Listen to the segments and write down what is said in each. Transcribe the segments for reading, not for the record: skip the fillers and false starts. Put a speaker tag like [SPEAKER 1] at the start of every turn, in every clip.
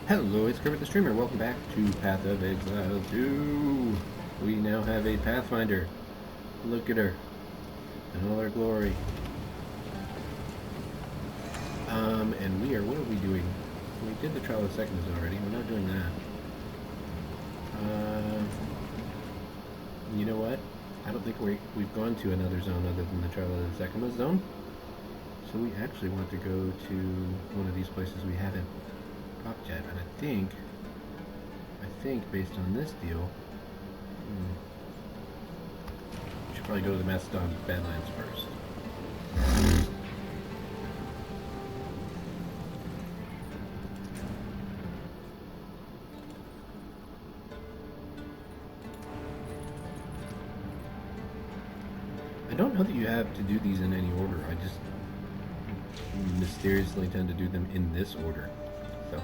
[SPEAKER 1] Hello, it's Kermit the Streamer. Welcome back to Path of Exile 2. We now have a Pathfinder. Look at her. In all her glory. And what are we doing? We did the Trial of Seconds already. We're not doing that. You know what? I don't think we've gone to another zone other than the Trial of the Second zone. So we actually want to go to one of these places we haven't popped yet. And I think based on this deal, we should probably go to the Macedon Badlands first. I don't know that you have to do these in any order. I just mysteriously tend to do them in this order. So.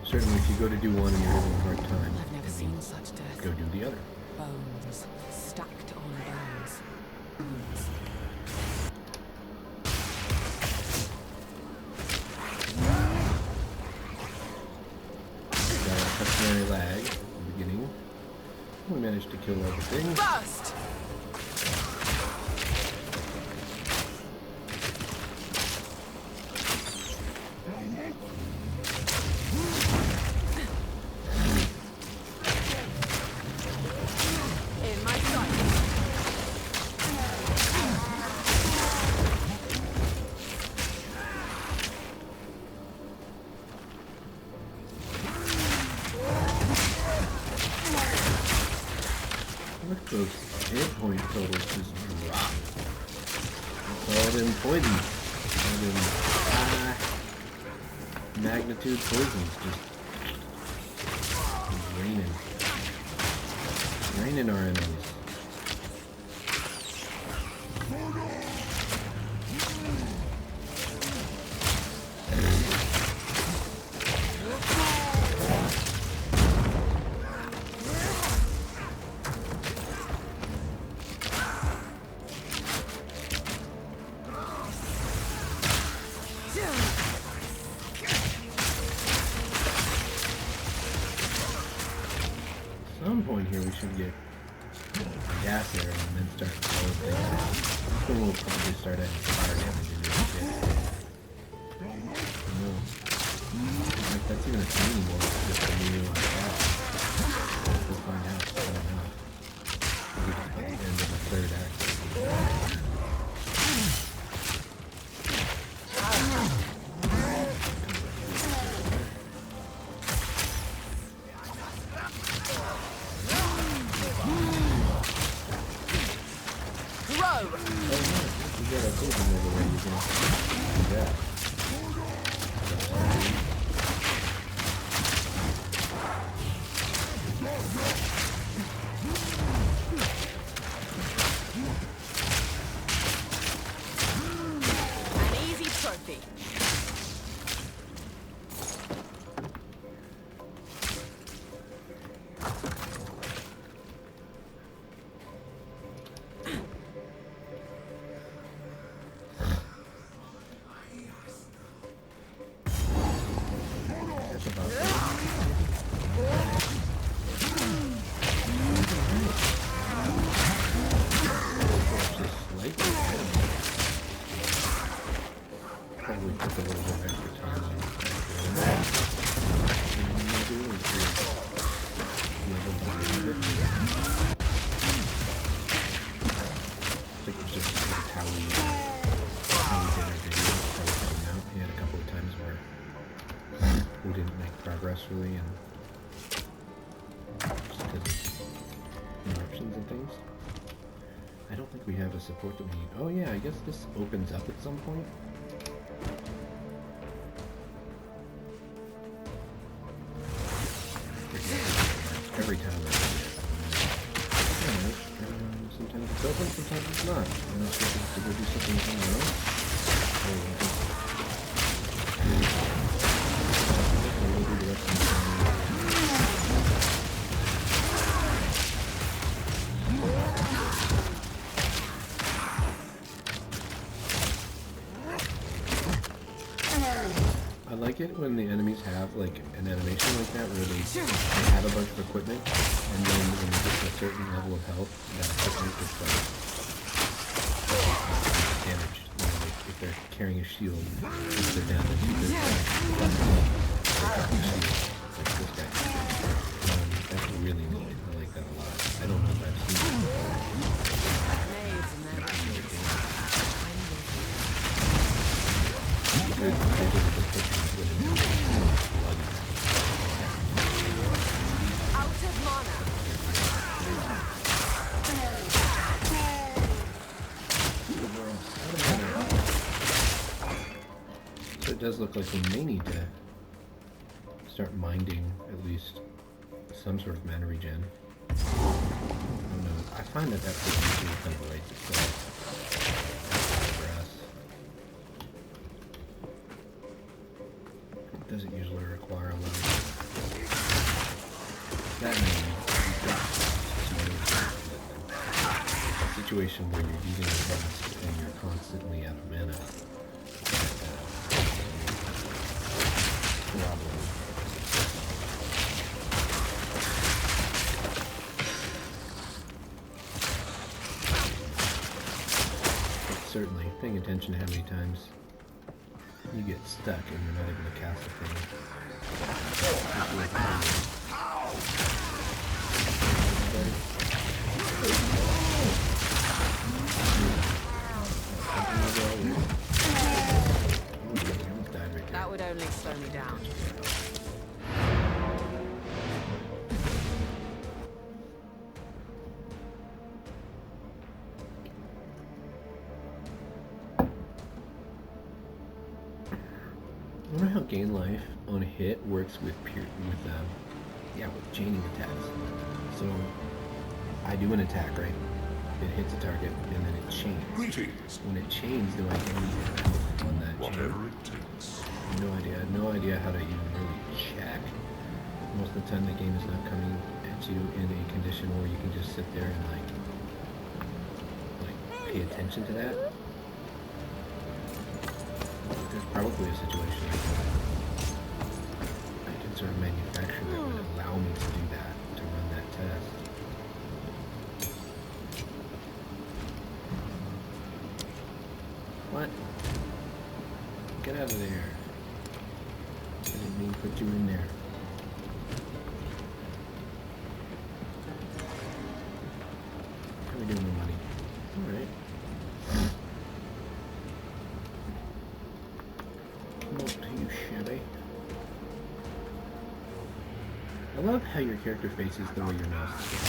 [SPEAKER 1] Certainly, if you go to do one and you're having a hard time,
[SPEAKER 2] I've never seen such death.
[SPEAKER 1] Go do the other.
[SPEAKER 2] Bones stacked on bones. Bones.
[SPEAKER 1] Got a customary lag at the beginning. We managed to kill everything.
[SPEAKER 2] Burst! In my sight.
[SPEAKER 1] Look at those hit point totals just drop. It's all them poisons. All them high magnitude poisons just raining. Raining our enemies. At some point here we should get a gas arrow and then start blowing things out. Then we'll probably start adding fire damage into this shit. No. Like that's even a thing anymore. It's just a new We'll find out. I don't know. Maybe just by the end of the third act.
[SPEAKER 2] Row!
[SPEAKER 1] You got a poison over where you can do that.
[SPEAKER 2] An easy trophy.
[SPEAKER 1] That's about it. Just slightly ahead of me. Probably took a little bit of extra time on I think it's just how we did our videos, how we put them out. We had a couple of times where we didn't make progress really, and just because of interruptions and things. I don't think we have a support that we need. Oh yeah, I guess this opens up at some point. Every time I do it. Alright, sometimes it's open, sometimes it's not. I'm not sure if it's to go do something somewhere else. We'll do the rest of the time. it when the enemies have like an animation like that where they have a bunch of equipment and then when they get to a certain level of health, that equipment gets like damaged. You know, like if they're carrying a shield, if they're down to 2 they're carrying a shield. Like this guy. That's really neat. I like that a lot. I don't know if I've seen it
[SPEAKER 2] Out of mana.
[SPEAKER 1] So it does look like we may need to start minding at least some sort of mana regen. I don't know. I find that that's usually kind of right for us. It doesn't usually require a lot of that many. A situation where you're using a class and you're constantly out of mana. Problem. Certainly, paying attention to how many times you get stuck and you're not able to cast a thing.
[SPEAKER 2] That would only slow me down.
[SPEAKER 1] I wonder how gain life on a hit works with with chaining attacks. So I do an attack, right? It hits a target and then it chains.
[SPEAKER 3] Greetings.
[SPEAKER 1] When it chains, do I get any health on that
[SPEAKER 3] Whatever
[SPEAKER 1] chain?
[SPEAKER 3] it takes.
[SPEAKER 1] No idea. I have no idea how to even really check. Most of the time the game is not coming at you in a condition where you can just sit there and like pay attention to that. There's probably a situation I can sort of manufacture that would allow me to do that, to run that test. What? Get out of there. I didn't mean to put you in there. How are we doing with money? Alright. Not too shabby. I love how your character faces the way your mouse is going.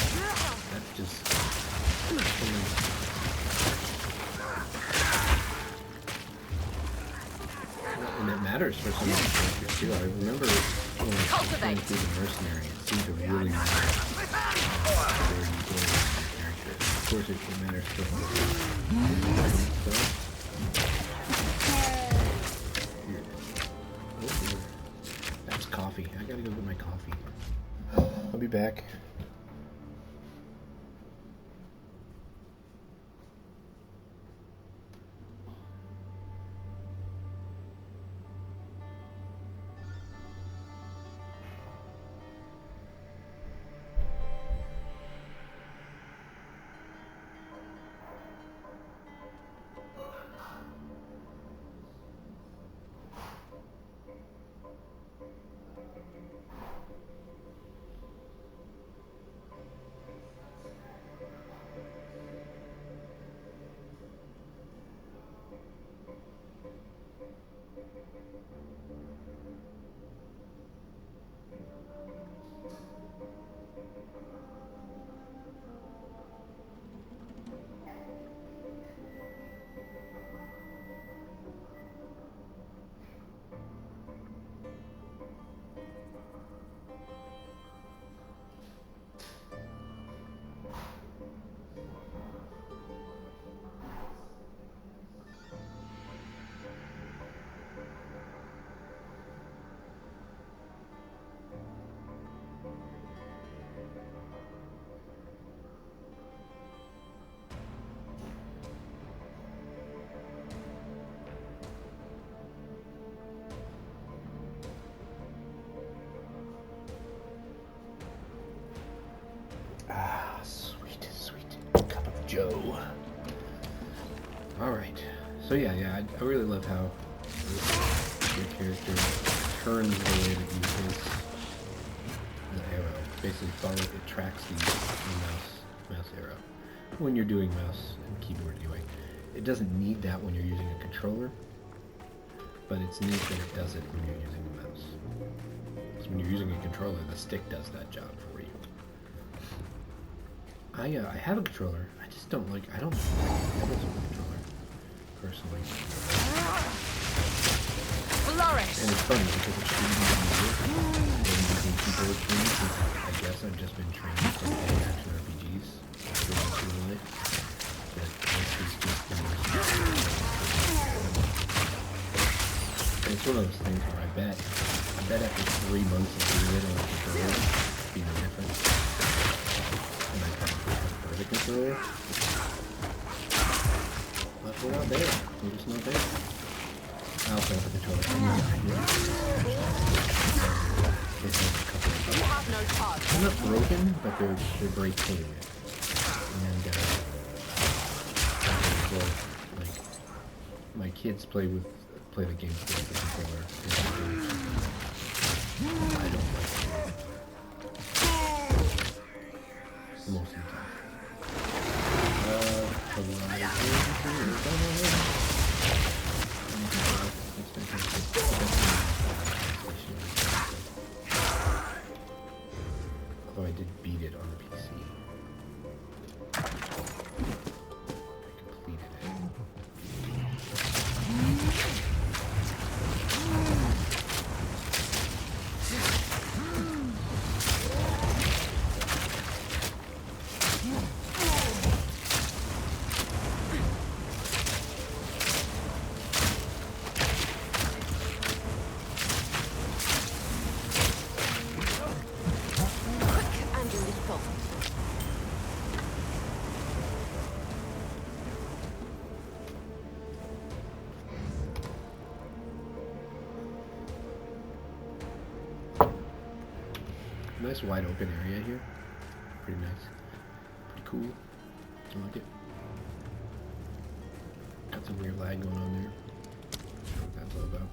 [SPEAKER 1] That's just... And it matters for some of the characters too. I remember when I was playing through the mercenary, it seemed to really matter where you go with your character. Of course it matters for all That's coffee. I gotta go get my coffee. I'll be back. Ah, sweet, sweet cup of joe. Alright. So yeah, I really love how your character turns the way that you use the arrow. Basically it tracks the mouse arrow when you're doing mouse and keyboard UI. It doesn't need that when you're using a controller, but it's neat that it does it when you're using a mouse. Because when you're using a controller, the stick does that job for you. I have a controller. I just don't like the levels of the controller, personally.
[SPEAKER 2] Flourish.
[SPEAKER 1] And it's funny because it's shooting easier than using keyboard keys. I guess I've just been trained from playing action RPGs for most of my life. That this is just the most and it's one of those things where I bet after 3 months of doing it on the controller, it'd be no different. And I probably prefer the controller. But we're not there. We're just not there. I also have a controller. They're not broken, but they're breaking. And well, like my kids play the games with the controller. I don't like it. Most of the time. Although I did beat it on the PC. I completed it. Nice wide open area here. Pretty nice. Pretty cool. I like it. Got some weird lag going on there. I don't know what that's all about.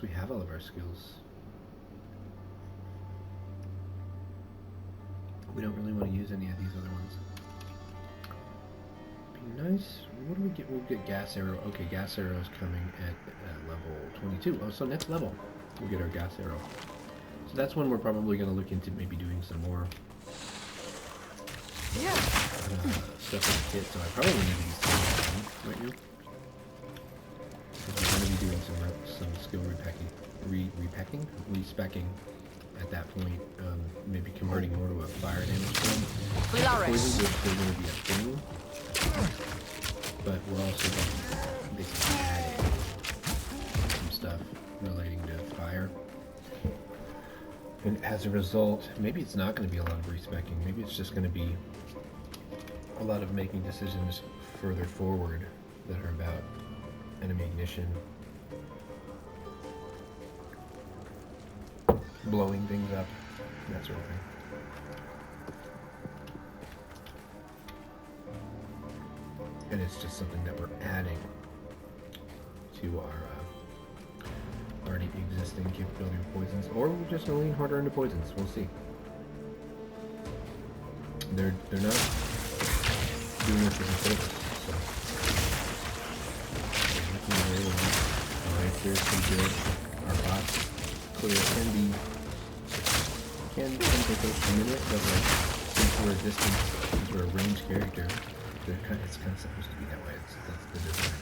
[SPEAKER 1] We have all of our skills. We don't really want to use any of these other ones. Be nice. What do we get? We'll get gas arrow. Okay, gas arrow is coming at level 22. Oh, so next level we'll get our gas arrow. So that's when we're probably going to look into maybe doing some more stuff with the kit. So I probably need to use some right now. We're going to be doing some skill respecking at that point, maybe converting more to a fire damage thing. Poisons are still going to be a thing, but we're also going to basically add in some stuff relating to fire. And as a result, maybe it's not going to be a lot of respecking. Maybe it's just going to be a lot of making decisions further forward that are about enemy ignition, blowing things up, that sort of thing. And it's just something that we're adding to our already existing capability of poisons, or we're just going to lean harder into poisons. We'll see. They're not doing this as a purpose, so. Alright, here's some good. Our bots clear can take a minute, but like since we're a distance, since we're a ranged character, it's kind of supposed to be that way. That's the design.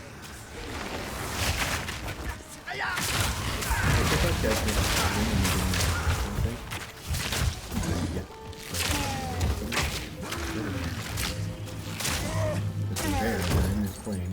[SPEAKER 1] It's like that thing it's a bear in this plane.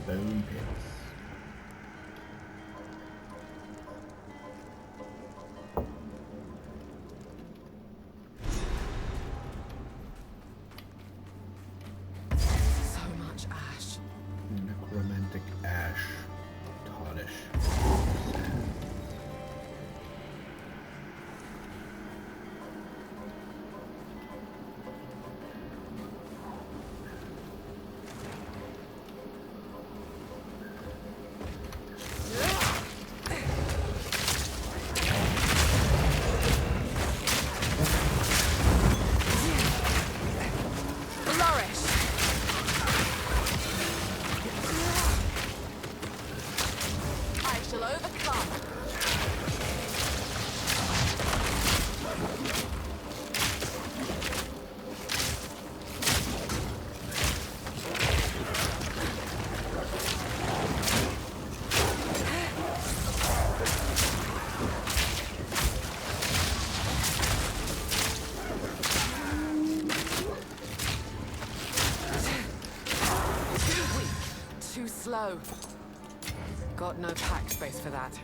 [SPEAKER 1] Bone pits.
[SPEAKER 2] So much ash.
[SPEAKER 1] Necromantic ash. Toddish.
[SPEAKER 2] Flourish. I shall overcome. Too weak. Too slow. Got no pack space for that.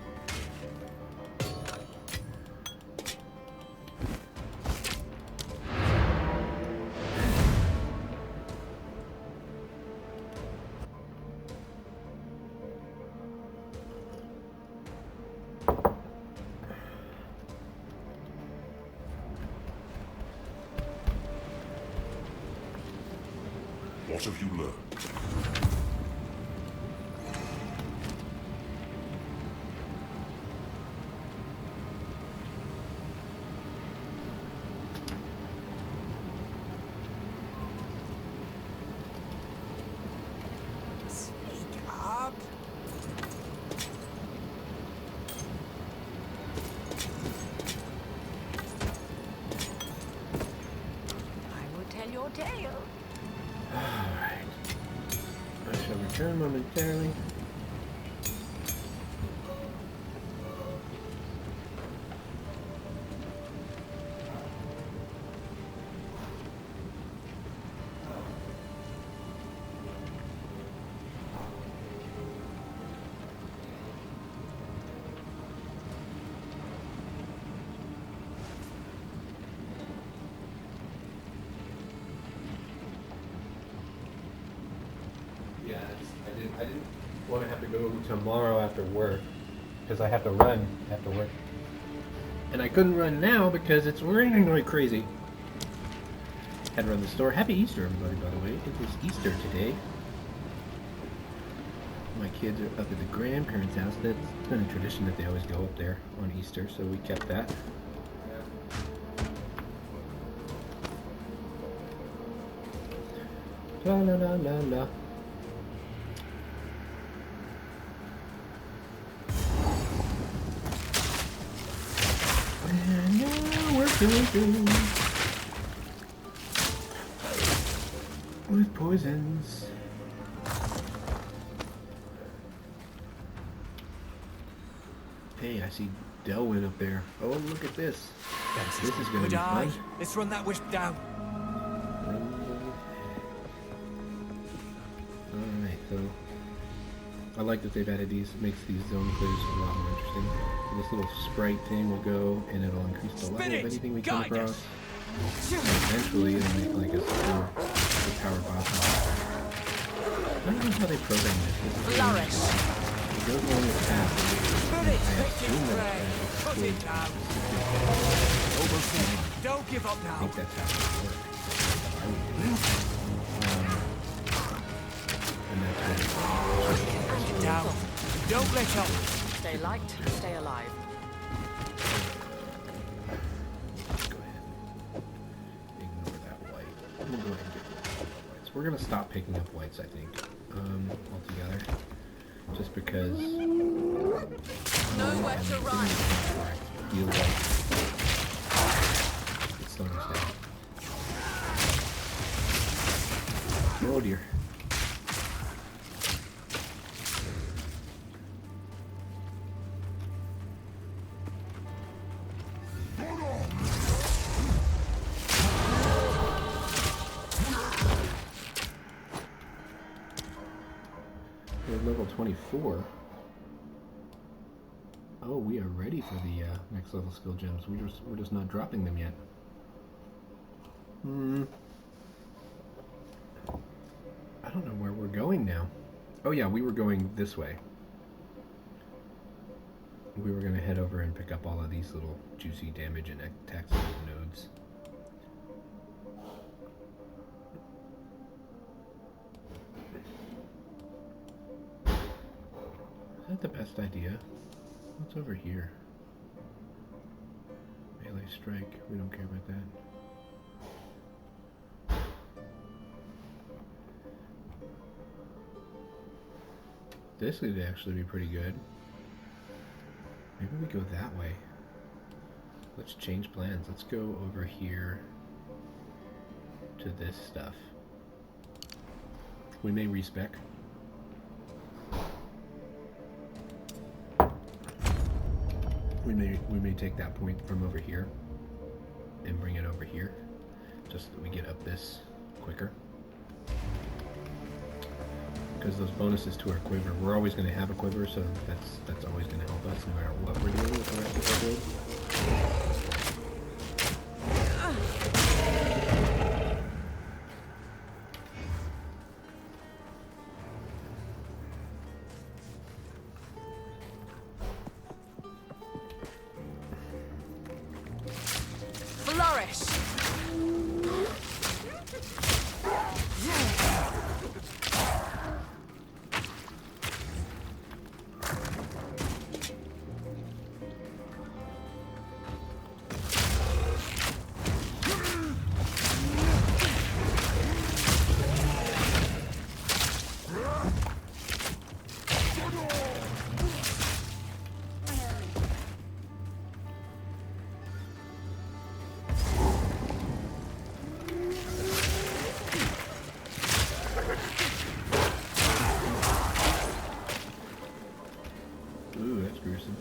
[SPEAKER 3] What have you learned?
[SPEAKER 2] Speak up. I will tell your tale.
[SPEAKER 1] Alright. I shall return momentarily. Yeah, I didn't want to have to go tomorrow after work because I have to run after work. And I couldn't run now because it's raining like crazy. Had to run the store. Happy Easter, everybody, by the way. It was Easter today. My kids are up at the grandparents' house. That's been a tradition that they always go up there on Easter, so we kept that. La la la la la. And now we're cooking with poisons. Hey, I see Delwyn up there. Oh, look at this. This is going to be fun.
[SPEAKER 4] Let's run that wisp down.
[SPEAKER 1] Alright, so I like that they've added these. It makes these zone clears a lot more interesting. So this little sprite thing will go and it'll increase the level of anything we come across. And eventually it'll make like a super powered boss. I don't know how they program this.
[SPEAKER 2] Flourish.
[SPEAKER 1] It goes along the path.
[SPEAKER 4] Put it, put it down. Almost there. Don't give up
[SPEAKER 1] I
[SPEAKER 4] now.
[SPEAKER 1] think that's how it works. I would do it. And that's what
[SPEAKER 4] Down. Don't let up.
[SPEAKER 2] Stay light, stay alive.
[SPEAKER 1] Let's go ahead. Ignore that white. We'll go ahead and get whites. We're gonna stop picking up whites, I think, altogether. Just because
[SPEAKER 2] Nowhere to run.
[SPEAKER 1] feel like it's slowing us down. Oh dear. We're level 24. Oh, we are ready for the next level skill gems. We're just not dropping them yet. I don't know where we're going now. Oh yeah, we were going this way. We were going to head over and pick up all of these little juicy damage and attacks nodes. Is that the best idea? What's over here? Melee strike. We don't care about that. This could actually be pretty good. Maybe we go that way. Let's change plans. Let's go over here to this stuff. We may respec. We may take that point from over here and bring it over here, just so that we get up this quicker. Because those bonuses to our quiver, we're always going to have a quiver, so that's always going to help us no matter what we're doing with the rest of our build. Ooh, that's gruesome.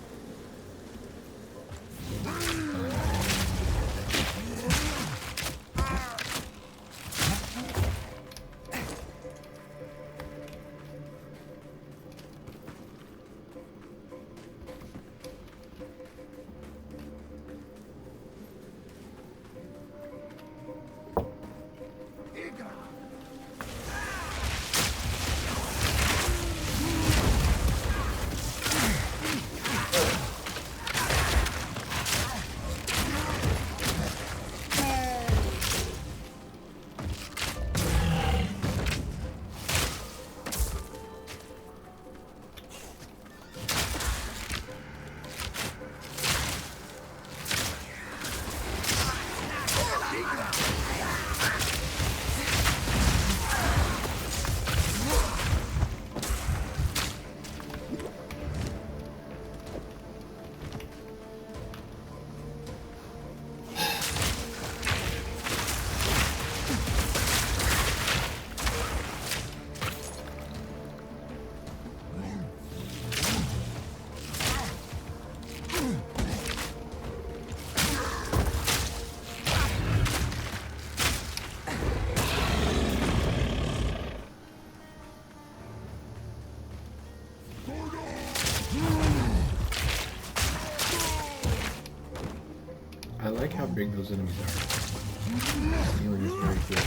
[SPEAKER 1] I like how big those enemies are. Stealing is very good.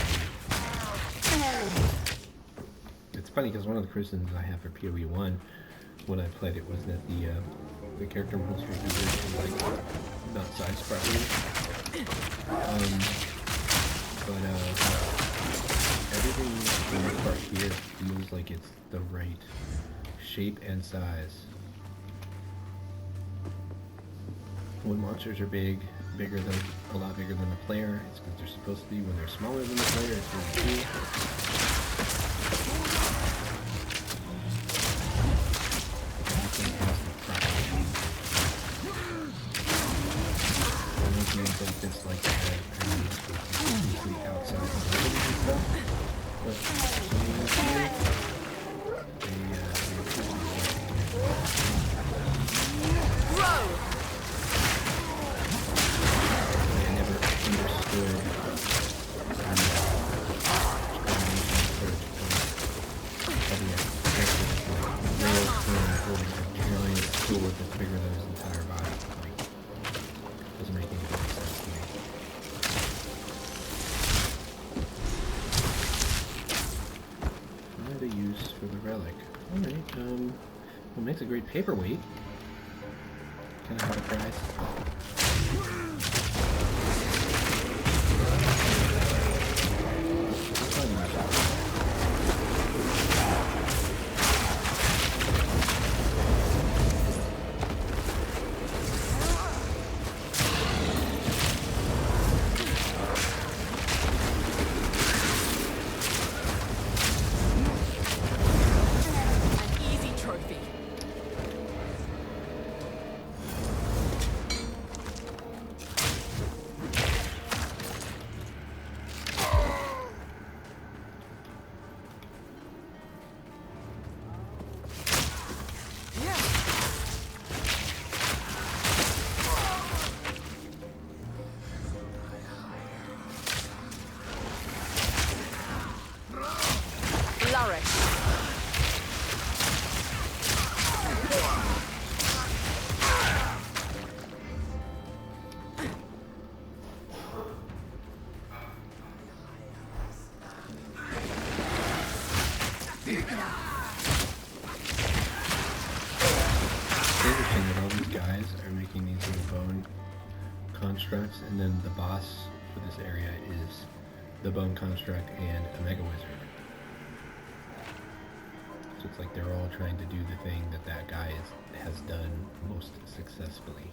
[SPEAKER 1] It's funny because one of the criticisms I have for PoE 1 when I played it was that the character models were usually like not sized properly. But everything in this part here feels like it's the right shape and size. When monsters are bigger than a lot bigger than the player, it's because they're supposed to be. When they're smaller than the player, it's really cool. Everything has the proper shape. I don't think that it's like that completely outside of the buildings and stuff. But some of these here, they understood Alright, well, makes a great paperweight. Kind of hard to price. Constructs, and then the boss for this area is the bone construct and a mega wizard. So it's like they're all trying to do the thing that that guy has done most successfully.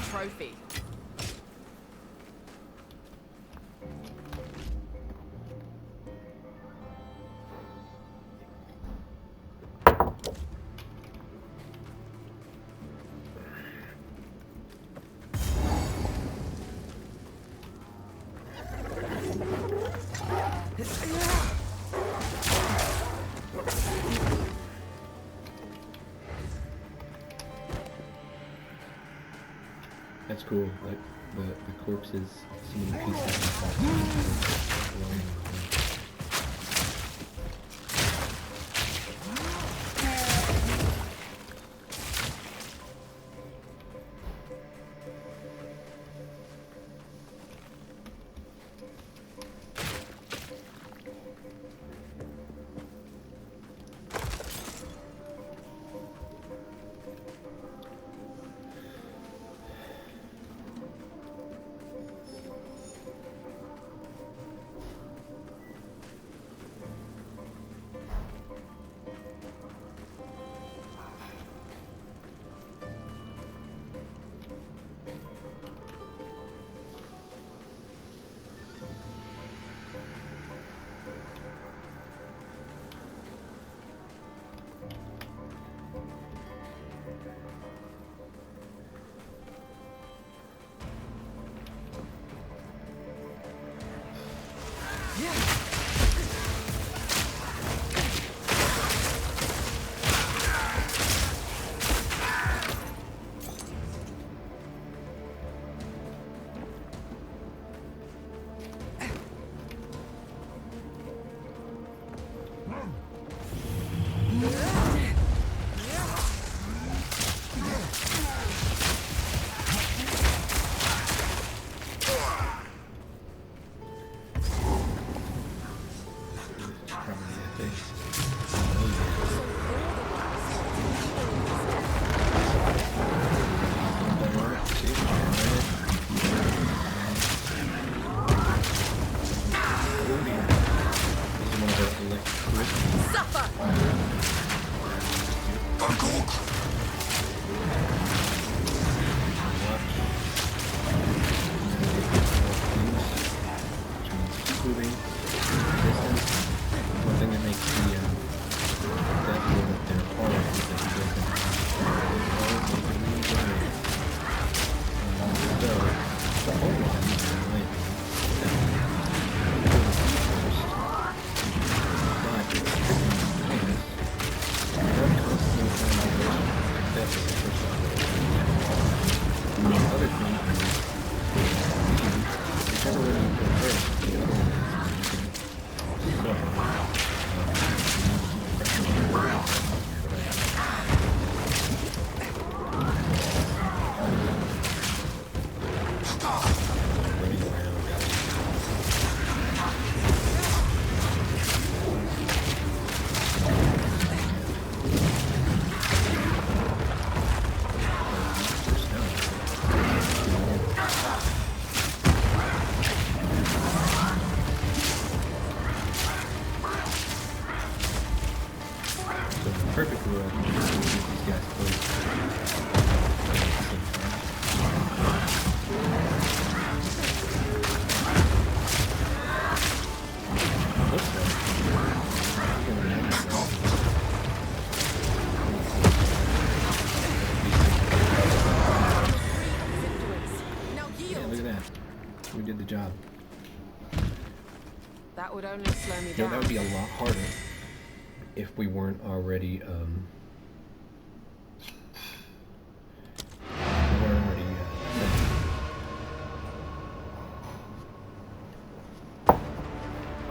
[SPEAKER 2] Trophy.
[SPEAKER 1] That's cool. Like the corpses, some of the pieces. look at that. We did the job.
[SPEAKER 2] That would only slow me
[SPEAKER 1] You know,
[SPEAKER 2] down.
[SPEAKER 1] that would be a lot harder if we weren't already,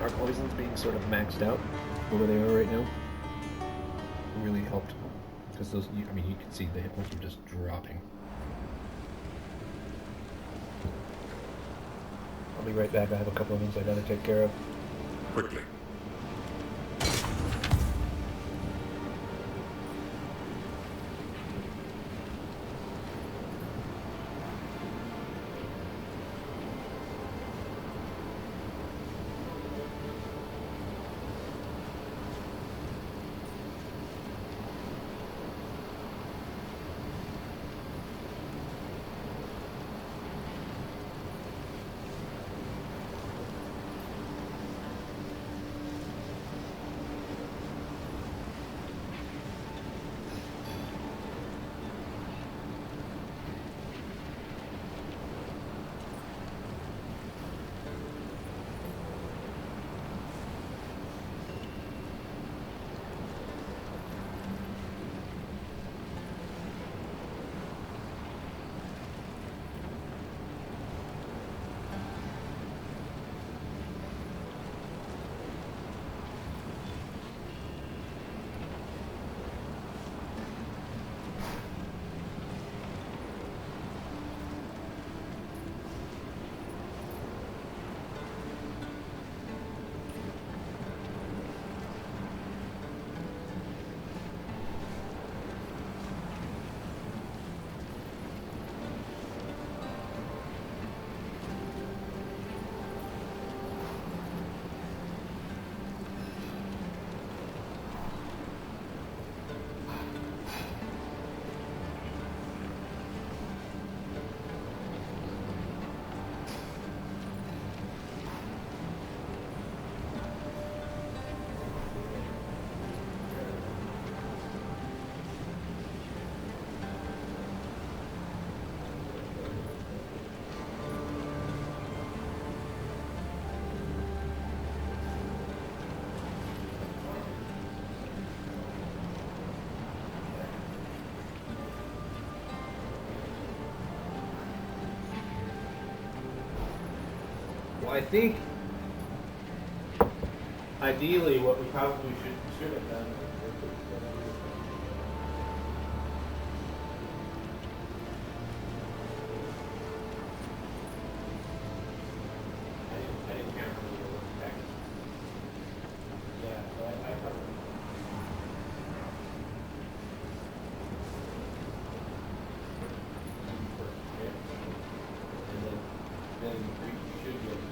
[SPEAKER 1] our poisons being sort of maxed out where they are right now really helped. Because those, I mean, you can see the hit points are just dropping. I'll be right back. I have a couple of things I gotta take care of.
[SPEAKER 4] Quickly.
[SPEAKER 1] Well, I think ideally what we probably should have done. I didn't care for the package. Yeah, so I probably. And then we should be able to.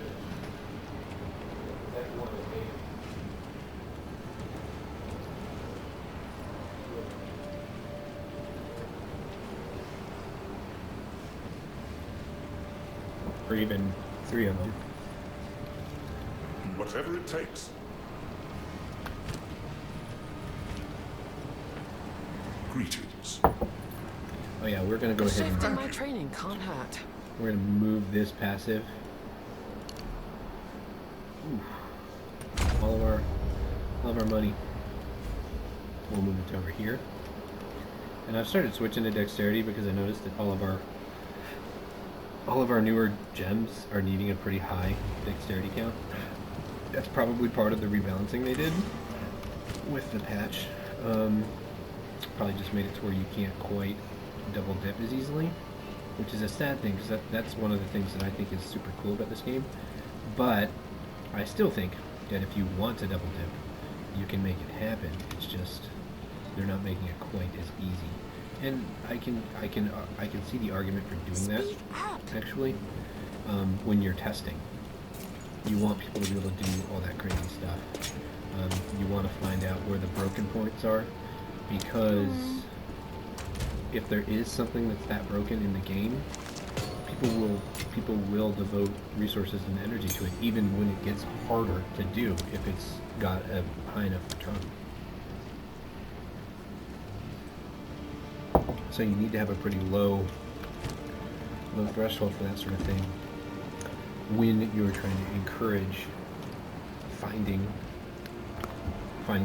[SPEAKER 1] That's one of the things. Or even 3 of them.
[SPEAKER 4] Whatever it takes. Greetings.
[SPEAKER 1] Oh yeah, we're gonna go
[SPEAKER 2] A
[SPEAKER 1] ahead
[SPEAKER 2] shift in
[SPEAKER 1] and
[SPEAKER 2] my training can't hurt.
[SPEAKER 1] we're gonna move this passive. Oof. All of our money. We'll move it over here. And I've started switching to dexterity because I noticed that all of our newer gems are needing a pretty high dexterity count. That's probably part of the rebalancing they did with the patch. Probably just made it to where you can't quite double dip as easily, which is a sad thing because that's one of the things that I think is super cool about this game. But I still think that if you want to double dip, you can make it happen. It's just they're not making it quite as easy. And I can see the argument for doing that. Actually, when you're testing, you want people to be able to do all that crazy stuff. You want to find out where the broken points are, because if there is something that's that broken in the game, people will devote resources and energy to it, even when it gets harder to do if it's got a high enough return. So you need to have a pretty low low threshold for that sort of thing when you're trying to encourage finding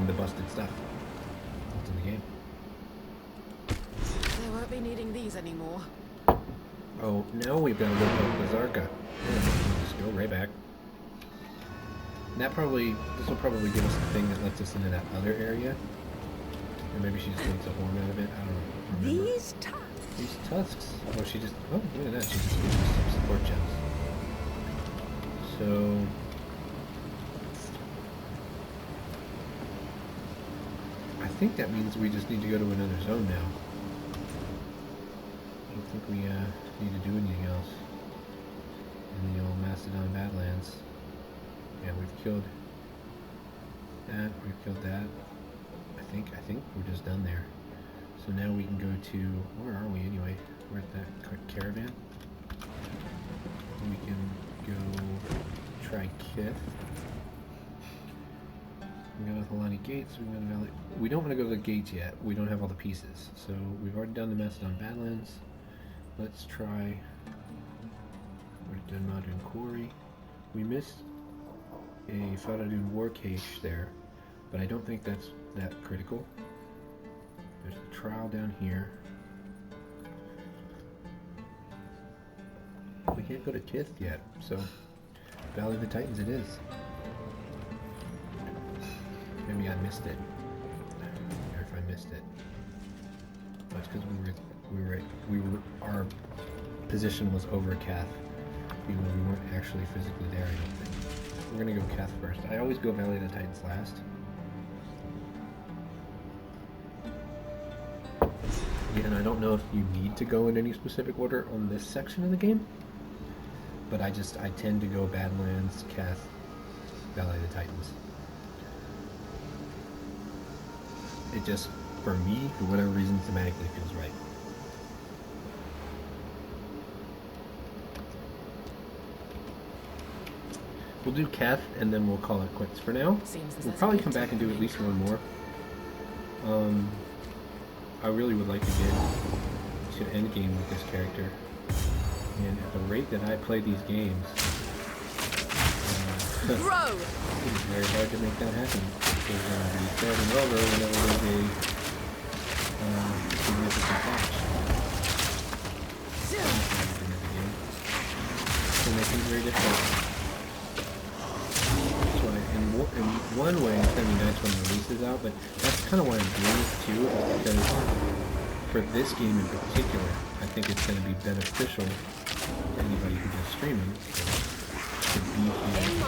[SPEAKER 1] the busted stuff that's in the game.
[SPEAKER 2] They won't be needing these anymore.
[SPEAKER 1] Oh, now we've got to look up Bazarka. Just go right back. And this will probably give us the thing that lets us into that other area. Or maybe she just makes a horn out of it. I don't remember.
[SPEAKER 3] These tusks.
[SPEAKER 1] These tusks. Oh, she just. Oh, look at that. She just gives us some support gems. So. I think that means we just need to go to another zone now. I don't think we need to do anything else in the old Mastodon Badlands. Yeah, we've killed that. We've killed that. I think we're just done there. So now we can go to, where are we anyway? We're at that caravan. We can go try Kith. We got the Lani gates. We don't want to go to the gates yet. We don't have all the pieces. So we've already done the Mastodon Badlands. Let's try. We've done Modern Quarry. We missed a Faradun war cache there, but I don't think that's that critical. There's a trial down here. We can't go to Kith yet, so Valley of the Titans it is. Maybe I missed it. Or if I missed it. That's because our position was over Kath, even though we weren't actually physically there, I don't think. We're gonna go Kath first. I always go Valley of the Titans last. Again, I don't know if you need to go in any specific order on this section of the game, but I tend to go Badlands, Kath, Valley of the Titans. It just, for me, for whatever reason, thematically feels right. We'll do Kath, and then we'll call it quits for now. We'll probably come back and do at least one more. I really would like to get to endgame with this character. And at the rate that I play these games, it's very hard to make that happen. Because we starting over whenever there's a significant patch. So it makes it very difficult. That's why, in one way, it's going to be nice when the release is out, but that's kind of why I'm doing this too, because for this game in particular, I think it's going to be beneficial to anybody who does streaming to be here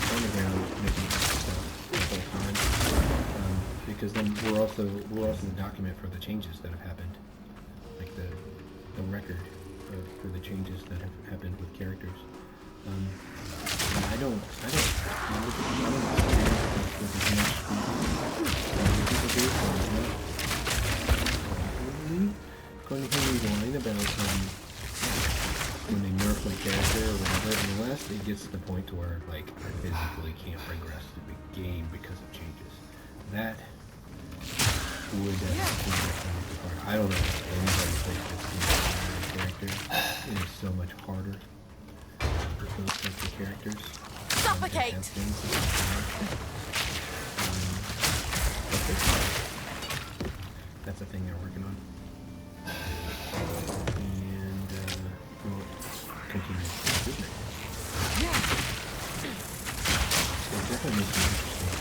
[SPEAKER 1] on the ground making stuff the whole time, because then we're also the document for the changes that have happened, like the record for the changes that have happened with characters. And I don't experience this with as much people do. Going to hear me whine about when they nerf my character or whatever, unless it gets to the point to where like I physically can't progress through the game because of changes. That would definitely hard. I don't know if anybody plays this game with a character. It is so much harder for those types of characters.
[SPEAKER 2] Suffocate!
[SPEAKER 1] That's a thing they're working on. And we'll continue to do it. So it definitely makes me interesting.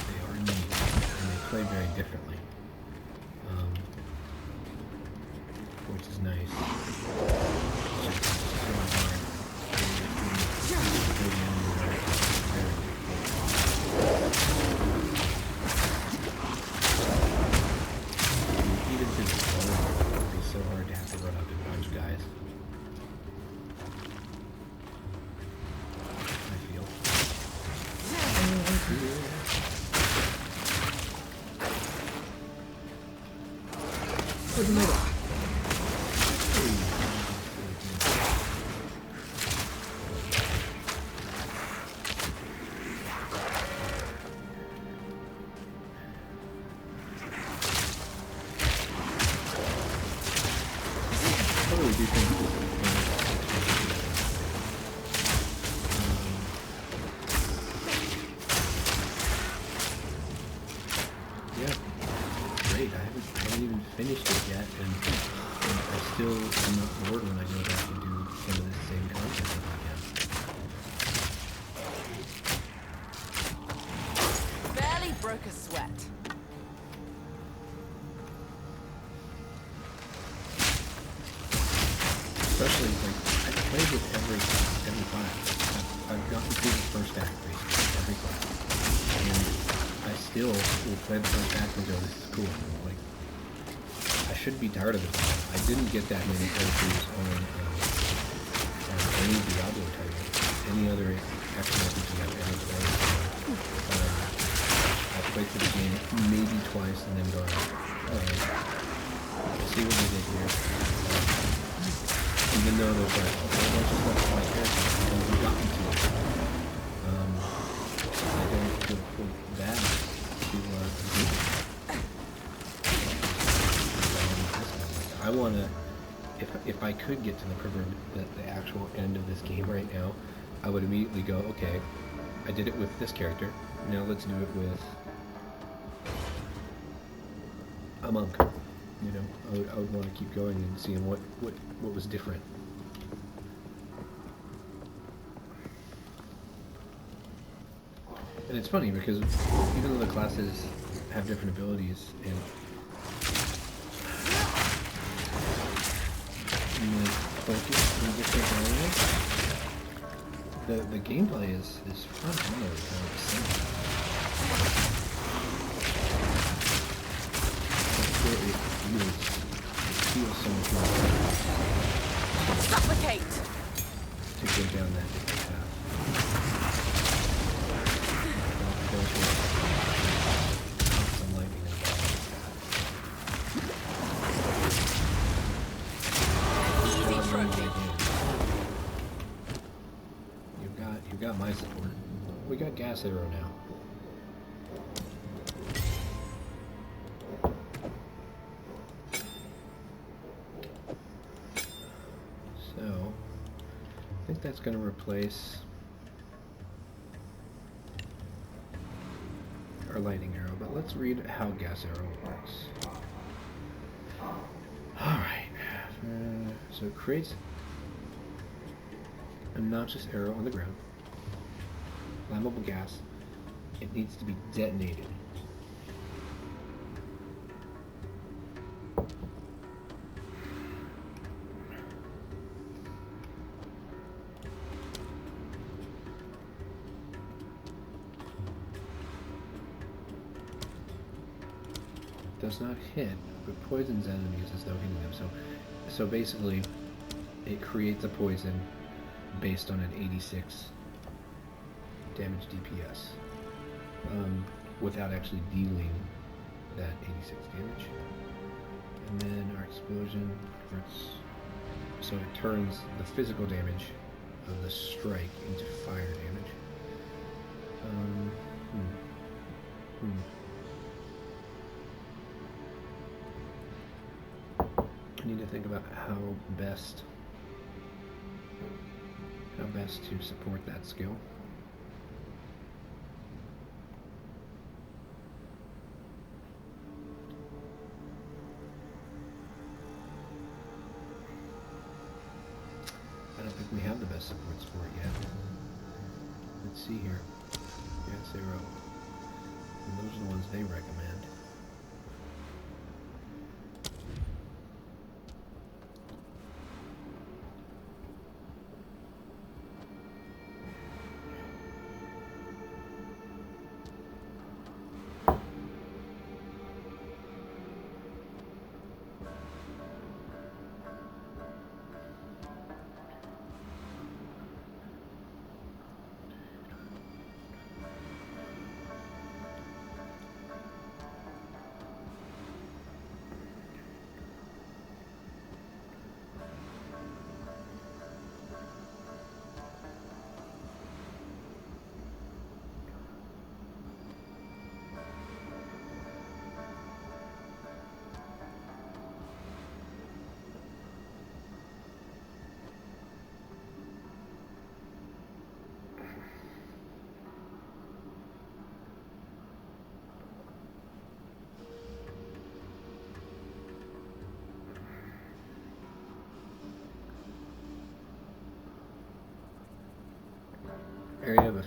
[SPEAKER 1] They are neat, and they play very differently, which is nice. Yeah, it's great. I haven't even finished it yet, and I still am not bored when I go back and do some of this same content again.
[SPEAKER 2] Barely broke a sweat.
[SPEAKER 1] Especially, like, I've played with every class. I've gotten through the first act, basically, every class. And I still will play the first act and go, this is cool. Like, I shouldn't be tired of it. I didn't get that many playthroughs on any Diablo title, any other action RPG I've ever played. I played through the game maybe twice and then gone, alright, see what they did here. Even though there's like a whole bunch of stuff on my character I haven't gotten to it. I don't feel bad to do. I wanna, if I could get to the actual end of this game right now, I would immediately go, okay, I did it with this character, now let's do it with a monk. You know, I would want to keep going and seeing what was different. And it's funny because even though the classes have different abilities and focus in different areas, the gameplay is fundamentally kind of the same. It feels so much more
[SPEAKER 2] Suffocate!
[SPEAKER 1] to go down that different path. Some lightning in the bottom.
[SPEAKER 2] Easy trophy.
[SPEAKER 1] You've got my support. We got gas arrow now. I think that's going to replace our lightning arrow, but let's read how gas arrow works. Alright, so it creates a noxious arrow on the ground, flammable gas. It needs to be detonated. Does not hit, but poisons enemies as though hitting them. So basically, it creates a poison based on an 86 damage DPS, without actually dealing that 86 damage. And then our explosion converts, so it turns the physical damage of the strike into fire damage. I need to think about how best to support that skill. I don't think we have the best supports for it yet. Let's see here. Gas arrow. And those are the ones they recommend.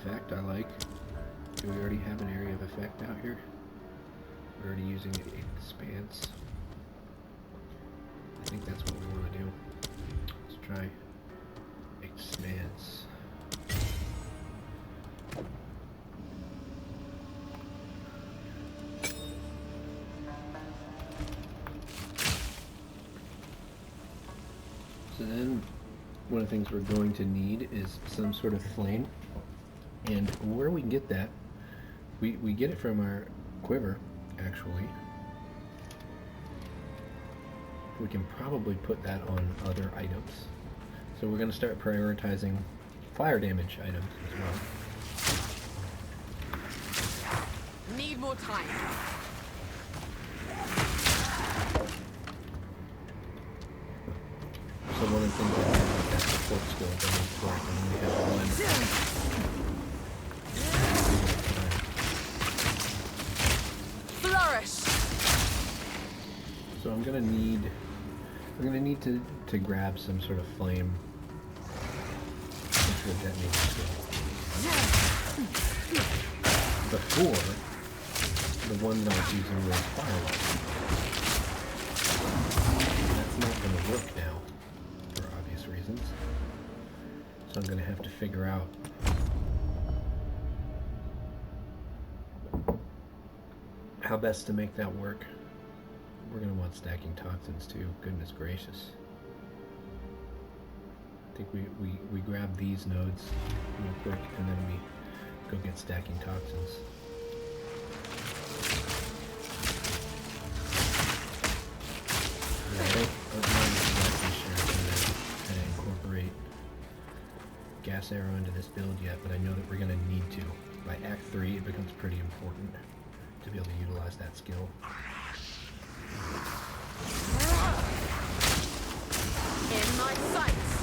[SPEAKER 1] effect I like. Do we already have an area of effect out here? We're already using expanse. I think that's what we want to do. Let's try expanse. So then one of the things we're going to need is some sort of flame. And where we get that, we get it from our quiver, actually. We can probably put that on other items. So we're going to start prioritizing fire damage items as well.
[SPEAKER 2] Need more time.
[SPEAKER 1] So one of the things I have is that support skill that is like when we have one.
[SPEAKER 2] Flourish.
[SPEAKER 1] So I'm gonna need to grab some sort of flame. Some sort of detonating skill. Before the one that I was using was firelight. That's not gonna work now, for obvious reasons. So I'm gonna have to figure out how best to make that work. We're going to want stacking toxins too, goodness gracious. I think we grab these nodes real quick and then we go get stacking toxins. Yeah, I don't mind exactly sure how to incorporate gas arrow into this build yet, but I know that we're going to need to. By Act 3 it becomes pretty important to be able to utilize that skill.
[SPEAKER 2] In my sights.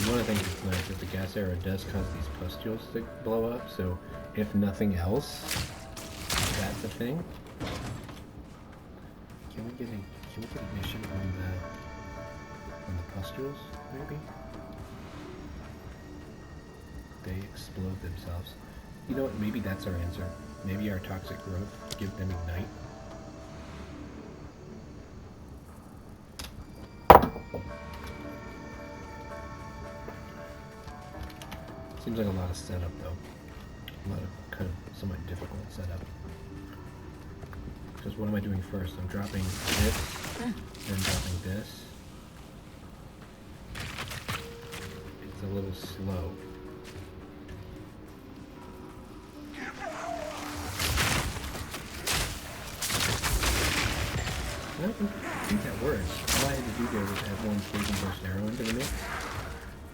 [SPEAKER 1] One of the things that's nice is the gas arrow does cause these pustules to blow up, so if nothing else, that's a thing. Can we get a mission on the pustules, maybe? They explode themselves. You know what, maybe that's our answer. Maybe our toxic growth, give them ignite. Seems like a lot of setup though. A lot of kind of somewhat difficult setup. Because what am I doing first? I'm dropping this, then dropping this. It's a little slow. I think that works. All I had to do there was add one poison burst arrow into the mix.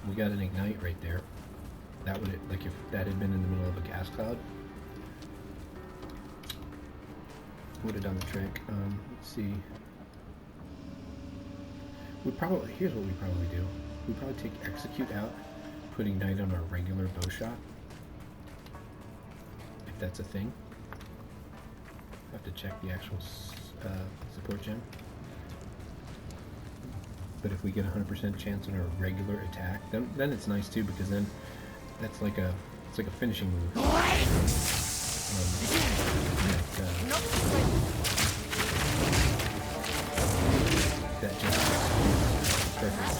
[SPEAKER 1] We got an ignite right there. That would, like, if that had been in the middle of a gas cloud, would have done the trick. Let's see. Here's what we probably do. We probably take execute out, put ignite on our regular bow shot, if that's a thing. I have to check the actual support gem. But if we get 100% chance on our regular attack, then it's nice too, because then it's like a finishing move. That just perfect.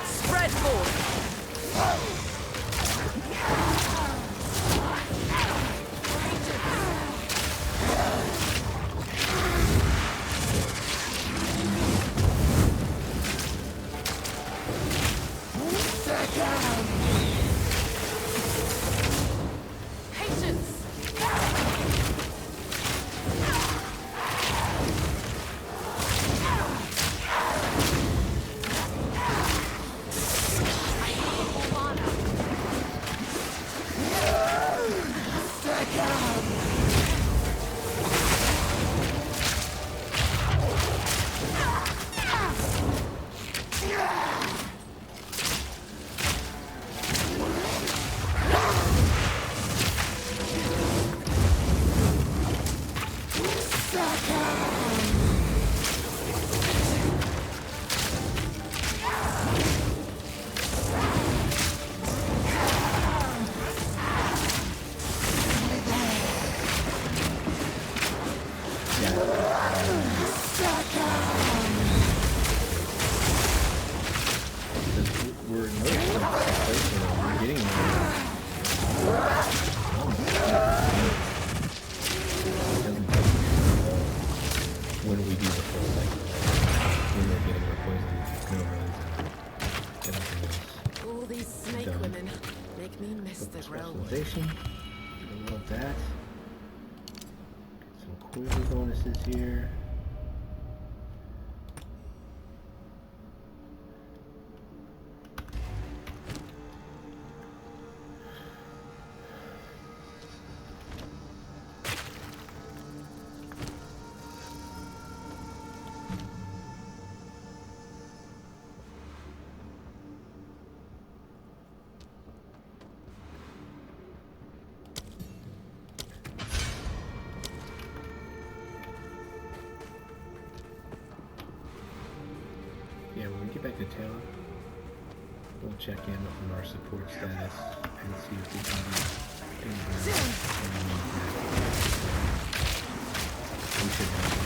[SPEAKER 2] Spread forth.
[SPEAKER 1] Specialization. I love that. Get some quiver bonuses here. Yeah, when we get back to town, we'll check in on our support status and see if we can do anything. We should have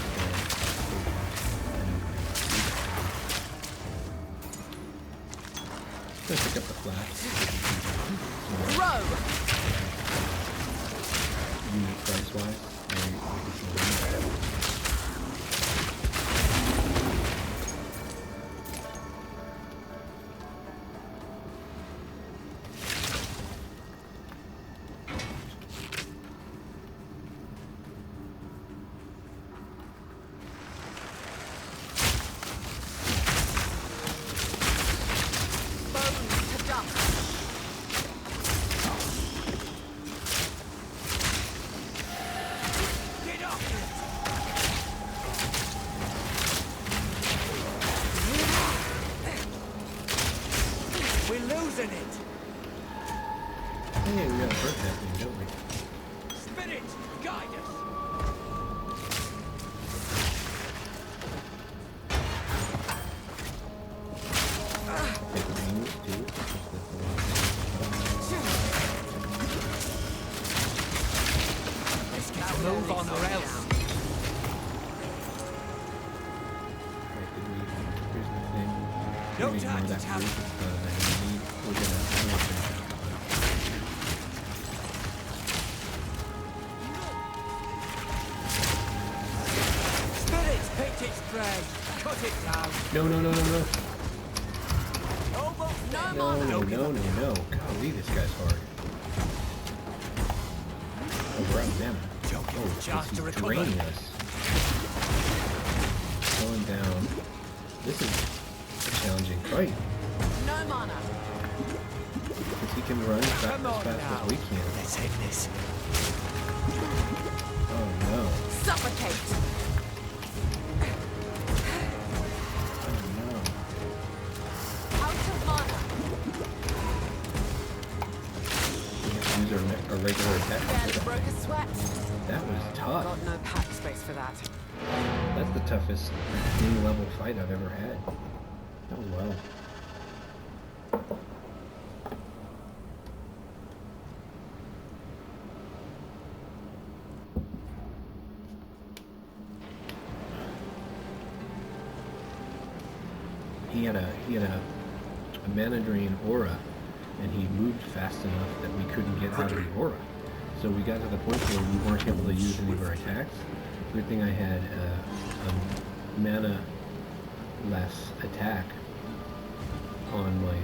[SPEAKER 1] let's pick up the flask.
[SPEAKER 2] Row!
[SPEAKER 1] Unit price-wise, Hey, we got a bird happening, don't we?
[SPEAKER 4] Spirit, guide us.
[SPEAKER 1] Take wings too.
[SPEAKER 4] Let's get a move on or else.
[SPEAKER 1] Alright, did we? Here's the thing.
[SPEAKER 4] No
[SPEAKER 1] We
[SPEAKER 4] time
[SPEAKER 1] ignore
[SPEAKER 4] to
[SPEAKER 1] that
[SPEAKER 4] tap.
[SPEAKER 1] group, we're gonna finish it.
[SPEAKER 4] Spirit picked its prey. Cut it down.
[SPEAKER 1] No.
[SPEAKER 4] Over.
[SPEAKER 1] No. Golly, this guy's hard. Oh, we're out of mana.
[SPEAKER 4] Don't give
[SPEAKER 1] Oh,
[SPEAKER 4] us a
[SPEAKER 1] because
[SPEAKER 4] chance
[SPEAKER 1] he's
[SPEAKER 4] to recover.
[SPEAKER 1] draining us. Going down. This is a challenging fight.
[SPEAKER 2] No mana.
[SPEAKER 1] Because he can run as
[SPEAKER 4] Come on
[SPEAKER 1] fast
[SPEAKER 4] now.
[SPEAKER 1] as we can.
[SPEAKER 4] Let's hit this.
[SPEAKER 1] Oh no.
[SPEAKER 2] Suffocate.
[SPEAKER 1] Oh no.
[SPEAKER 2] Out of mana.
[SPEAKER 1] We have to use our regular attack.
[SPEAKER 2] Barely broke a sweat.
[SPEAKER 1] That was tough.
[SPEAKER 2] Got no pack space for that.
[SPEAKER 1] That's the toughest any level fight I've ever had. That was well. He had a mana drain aura, and he moved fast enough that we couldn't get out of the aura. So we got to the point where we weren't able to use any of our attacks. Good thing I had a mana less attack on my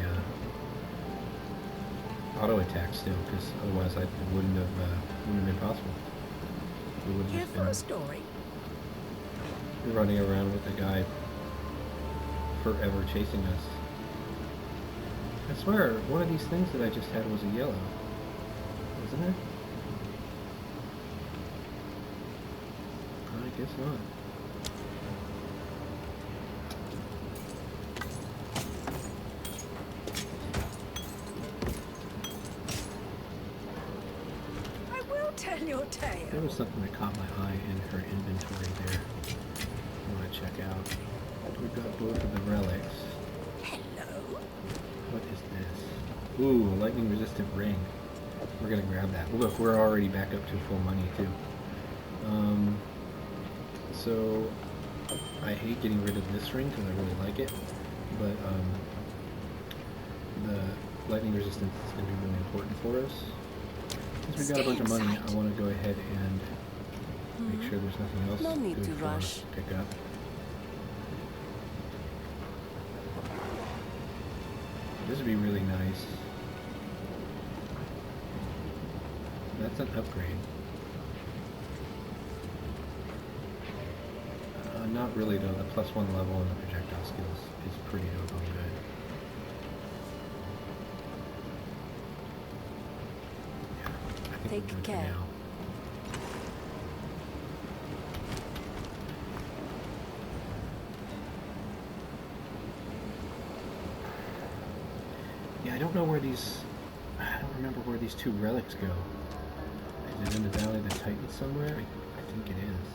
[SPEAKER 1] auto attack still, because otherwise it wouldn't have been possible. We would have
[SPEAKER 3] Here
[SPEAKER 1] just
[SPEAKER 3] for a
[SPEAKER 1] been
[SPEAKER 3] story.
[SPEAKER 1] running around with the guy forever chasing us. I swear, one of these things that I just had was a yellow. Wasn't it? I guess not.
[SPEAKER 3] I will tell your tale.
[SPEAKER 1] There was something that caught my eye in her inventory there. I want to check out. We've got both of the relics.
[SPEAKER 3] Hello.
[SPEAKER 1] What is this? Ooh, a lightning resistant ring. We're gonna grab that. Look, we're already back up to full money too. So I hate getting rid of this ring because I really like it, but the lightning resistance is gonna be really important for us. Since we've got a bunch of money, I want to go ahead and make sure there's nothing else
[SPEAKER 3] No need
[SPEAKER 1] good
[SPEAKER 3] to
[SPEAKER 1] for
[SPEAKER 3] rush.
[SPEAKER 1] us to pick up. This would be really nice. That's an upgrade. Not really though. The +1 level in the projectile skills is pretty doggone good. Yeah, I think
[SPEAKER 3] Take
[SPEAKER 1] we're good
[SPEAKER 3] care.
[SPEAKER 1] for now. Yeah, I don't know where these... I don't remember where these 2 relics go. Is it in the Valley of the Titans somewhere? I think it is.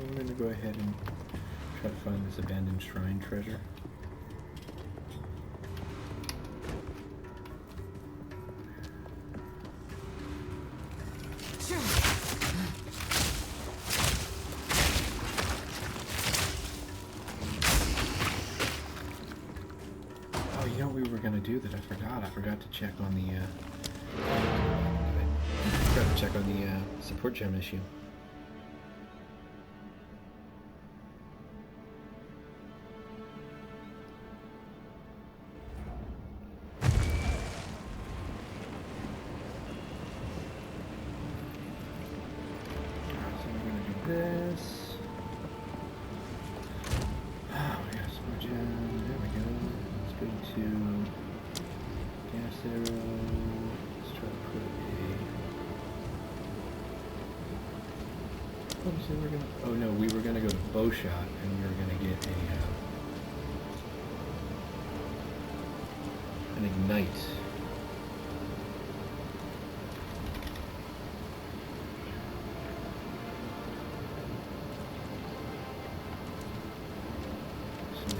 [SPEAKER 1] I'm going to go ahead and try to find this abandoned shrine treasure. Oh, you know what we were going to do that I forgot? I forgot to check on the support gem issue. This. Oh, we got a support gem. There we go. Let's go to gas arrow. Let's try to put a. What was it we're gonna? Oh no, we were gonna go to bow shot, and we were gonna get an ignite.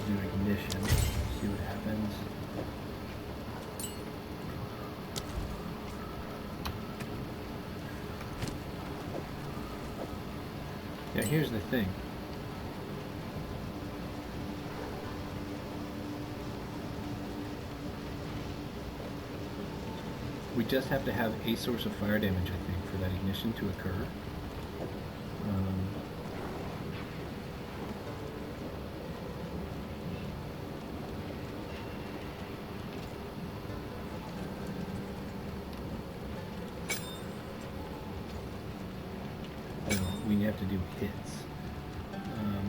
[SPEAKER 1] Do ignition, see what happens. Yeah, here's the thing. We just have to have a source of fire damage, I think, for that ignition to occur. We have to do hits.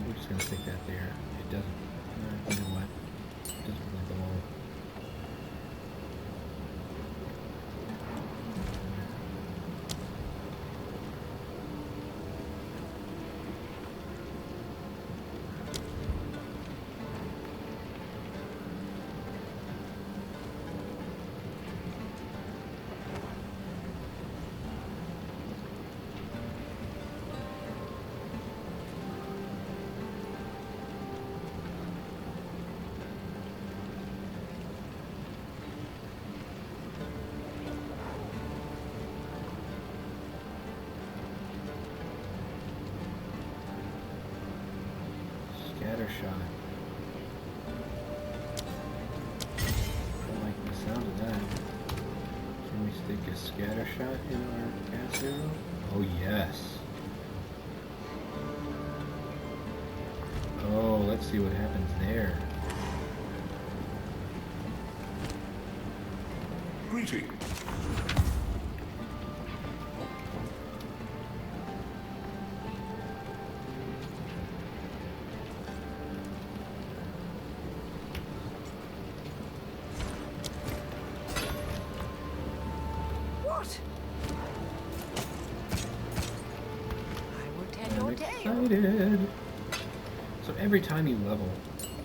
[SPEAKER 1] We're just going to stick that there. It doesn't, you know what? It doesn't really belong. Scattershot. I like the sound of that. Can we stick a scattershot in our gas arrow? Oh yes. Oh, let's see what happens there.
[SPEAKER 4] Greeting.
[SPEAKER 3] What? I will tell
[SPEAKER 1] I'm
[SPEAKER 3] your tale.
[SPEAKER 1] excited. So every time you level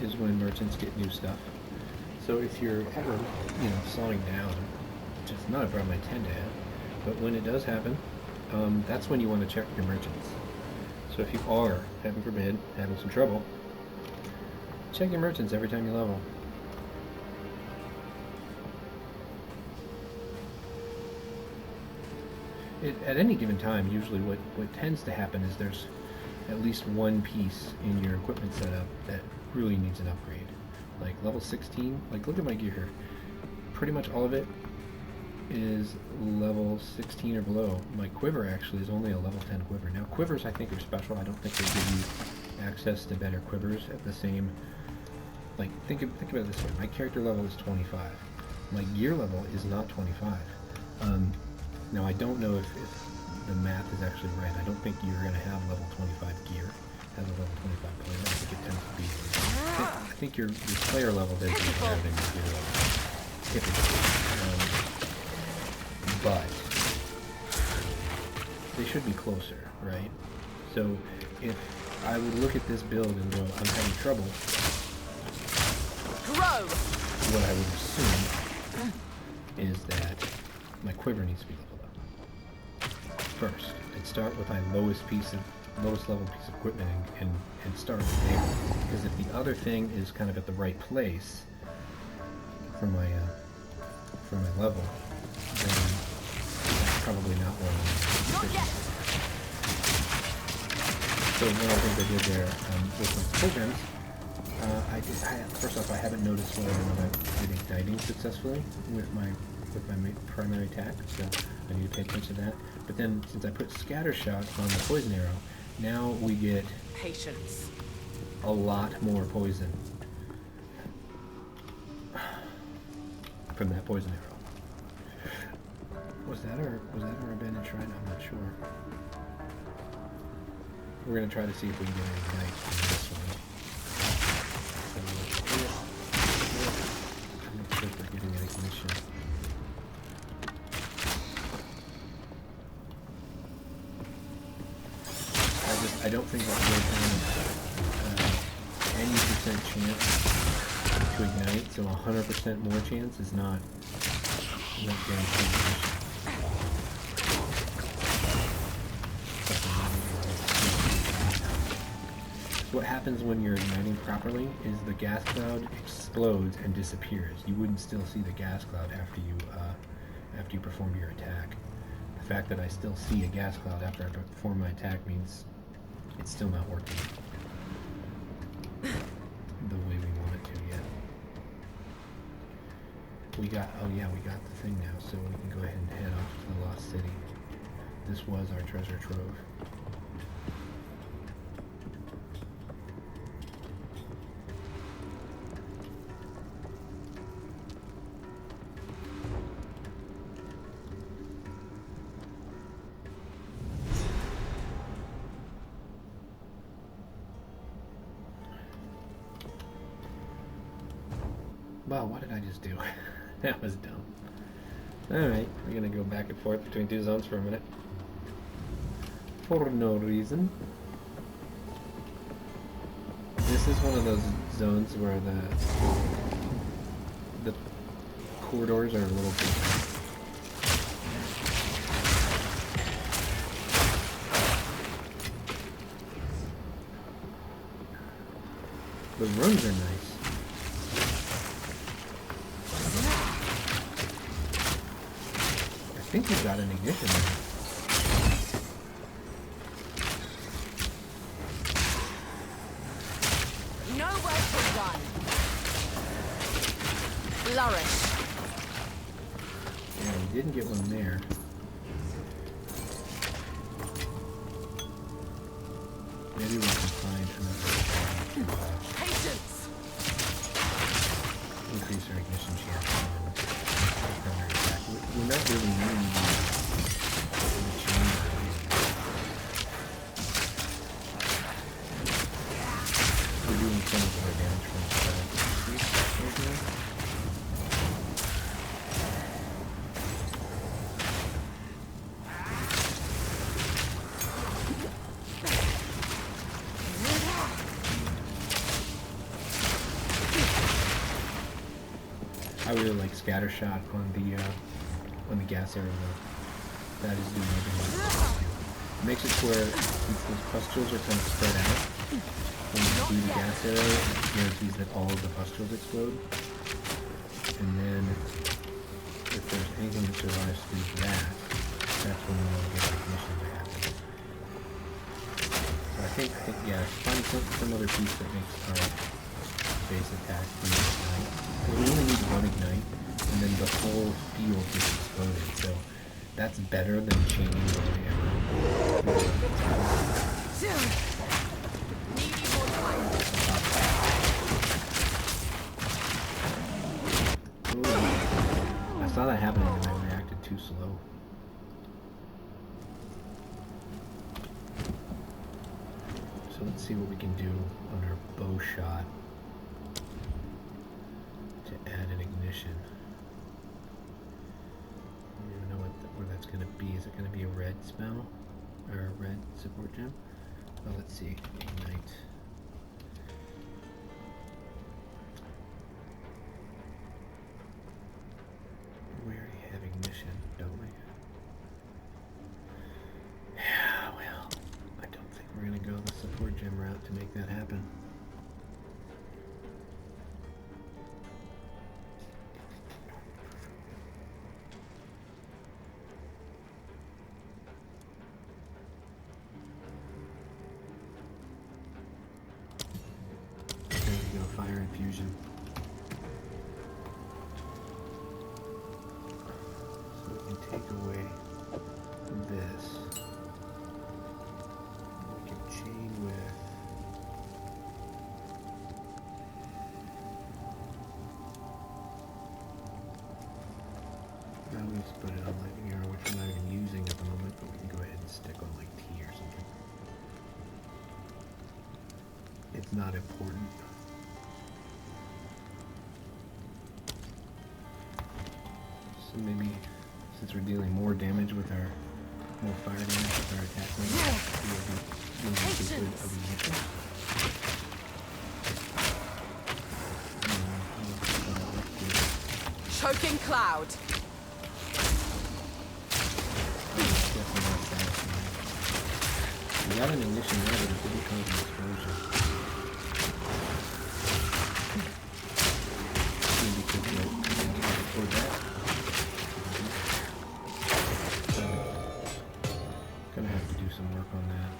[SPEAKER 1] is when merchants get new stuff. So if you're ever, slowing down, which is not a problem I tend to have, but when it does happen, that's when you want to check your merchants. So if you are, heaven forbid, having some trouble, check your merchants every time you level. At any given time, usually what tends to happen is there's at least one piece in your equipment setup that really needs an upgrade. Like level 16, like look at my gear here. Pretty much all of it is level 16 or below. My quiver actually is only a level 10 quiver. Now quivers I think are special. I don't think they give you access to better quivers at the same, like think about it this way. My character level is 25. My gear level is not 25. Now I don't know if the math is actually right. I don't think you're going to have level 25 gear as a level 25 player. I think it tends to be, I think your player level does be higher than your gear level, typically. But they should be closer, right? So if I would look at this build and go, I'm having trouble, what I would assume is that my quiver needs to be leveled up first. I'd start with my lowest level piece of equipment and start there. Because if the other thing is kind of at the right place for my level, then that's probably not what I'm doing. So one of the things I did there with my programs, first off, I haven't noticed whether or not I did igniting successfully with my primary attack, so I need to pay attention to that. But then, since I put scattershot on the poison arrow, now we get
[SPEAKER 2] patience.
[SPEAKER 1] A lot more poison from that poison arrow. Was that our abandoned shrine? I'm not sure. We're gonna try to see if we can get an ignite from this one. I'm not sure if we're getting an ignition. I don't think that we're any percent chance to ignite, so 100% more chance is not guaranteed. So what happens when you're igniting properly is the gas cloud explodes and disappears. You wouldn't still see the gas cloud after you perform your attack. The fact that I still see a gas cloud after I perform my attack means it's still not working the way we want it to yet. We got the thing now, so we can go ahead and head off to the Lost City. This was our treasure trove. Wow, what did I just do? That was dumb. Alright, we're gonna go back and forth between two zones for a minute. For no reason. This is one of those zones where the corridors are a little bit... The rooms are nice. I think we've got an ignition there.
[SPEAKER 2] Nowhere to run. Flourish.
[SPEAKER 1] Yeah, we didn't get one there. Maybe we can find another.
[SPEAKER 2] Patience.
[SPEAKER 1] Increase our ignition chance. We're not really needing the chamber. We're doing some of our damage from the scattershot on the gas arrow though. That is doing everything. It makes it to where since those pustules are kind of spread out, when you do the gas arrow, it guarantees that all of the pustules explode. And then if there's anything that survives through that, that's when we will get ignition to happen. So I think yeah, find some other piece that makes our base attack ignite. Well, we only need one ignite, and then the whole field gets exploded. So that's better than chaining the arrow. Ooh, I saw that happening and I reacted too slow. So let's see what we can do on our bow shot to add an ignition. I don't even know where that's going to be. Is it going to be a red spell? Or a red support gem? Oh, let's see. Ignite. We already have ignition, don't we? Yeah, well, I don't think we're going to go the support gem route to make that happen. Fire infusion. So we can take away this. We can chain with now we just put it on lightning arrow, which we're not even using at the moment, but we can go ahead and stick on like T or something. It's not important. So maybe, since we're dealing more damage with our, more fire damage with our attack range, we'll be doing a good of ignition.
[SPEAKER 2] Choking cloud.
[SPEAKER 1] Definitely not satisfying. We got an ignition there, but it didn't cause an explosion. Maybe because we're toward that. Gonna have to do some work on that.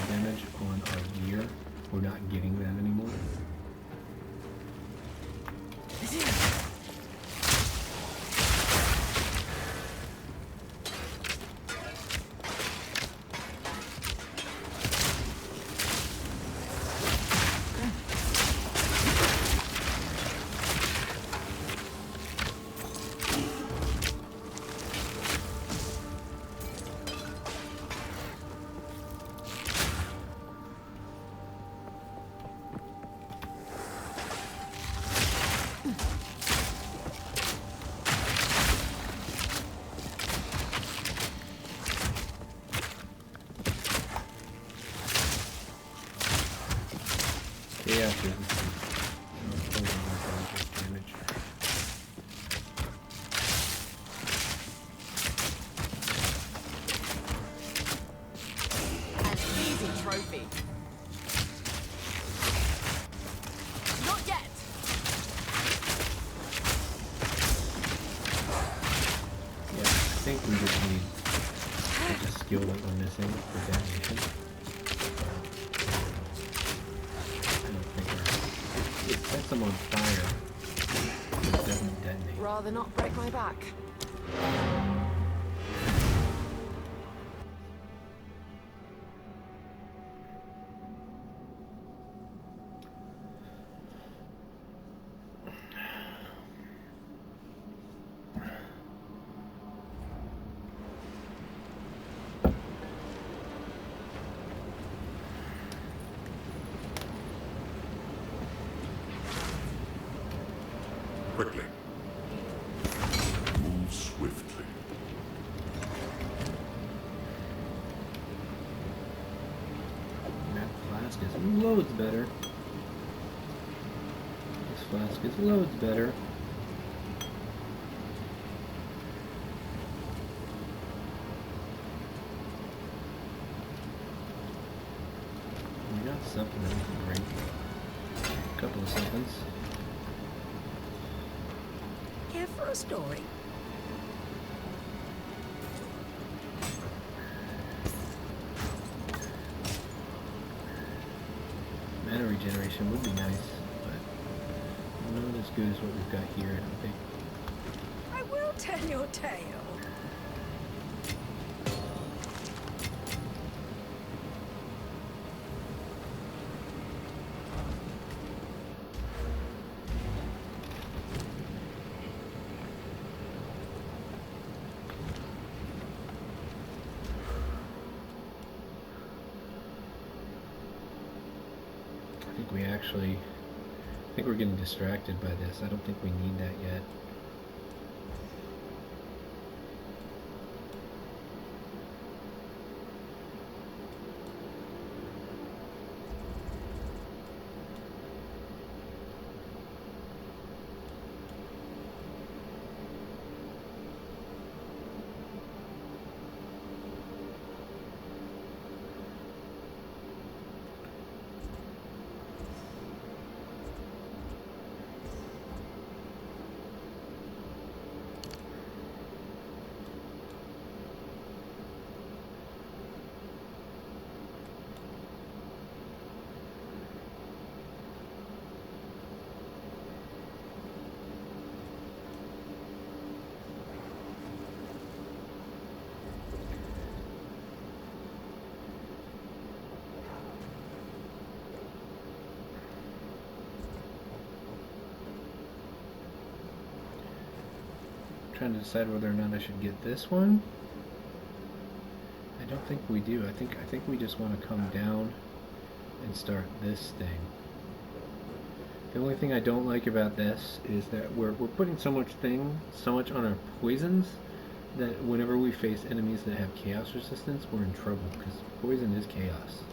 [SPEAKER 1] Damage on our gear. We're not getting that anymore. Yeah, damage.
[SPEAKER 2] An easy trophy. Not yet.
[SPEAKER 1] Yeah, I think we just need the skill that we're missing for detonation. I don't think our them on fire, but it doesn't detonate.
[SPEAKER 2] Rather not break my back.
[SPEAKER 5] Quickly. Move swiftly.
[SPEAKER 1] That flask is loads better. This flask is loads better. We got something that we can break. A couple of seconds.
[SPEAKER 3] Care for a story?
[SPEAKER 1] Mana regeneration would be nice, but not as good as what we've got here, I don't think.
[SPEAKER 3] I will tell your tale.
[SPEAKER 1] I think we're getting distracted by this. I don't think we need that yet. Trying to decide whether or not I should get this one. I don't think we do. I think we just want to come down and start this thing. The only thing I don't like about this is that we're putting so much on our poisons that whenever we face enemies that have chaos resistance, we're in trouble because poison is chaos.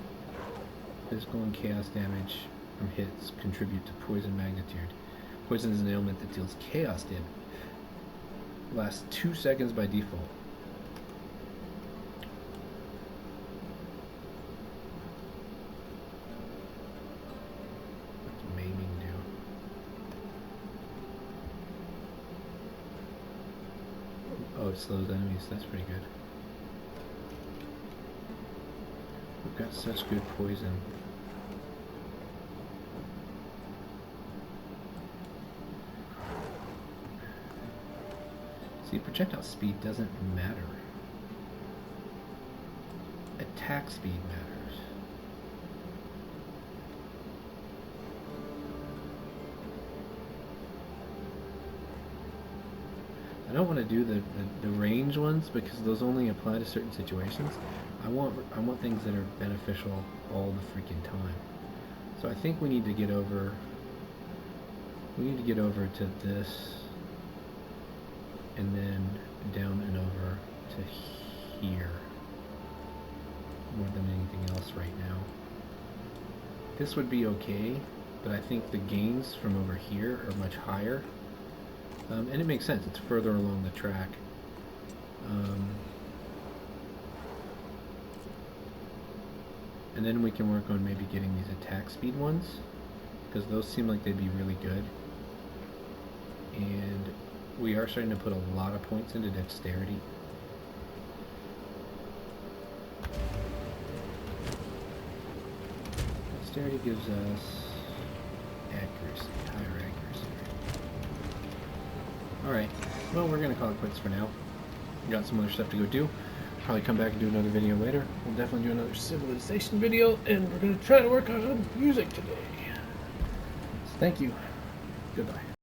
[SPEAKER 1] Physical and chaos damage from hits contribute to poison magnitude. Poison is an ailment that deals chaos damage. Lasts 2 seconds by default. What's maiming do? Oh, it slows enemies. That's pretty good. We've got such good poison. See, projectile speed doesn't matter. Attack speed matters. I don't want to do the range ones because those only apply to certain situations. I want things that are beneficial all the freaking time. So I think we need to get over to this. And then down and over to here more than anything else right now. This would be okay, but I think the gains from over here are much higher. And it makes sense, it's further along the track. And then we can work on maybe getting these attack speed ones, because those seem like they'd be really good. And we are starting to put a lot of points into dexterity. Dexterity gives us accuracy, higher accuracy. Alright, well, we're gonna call it quits for now. Got some other stuff to go do. Probably come back and do another video later. We'll definitely do another civilization video, and we're gonna try to work on music today. So thank you. Goodbye.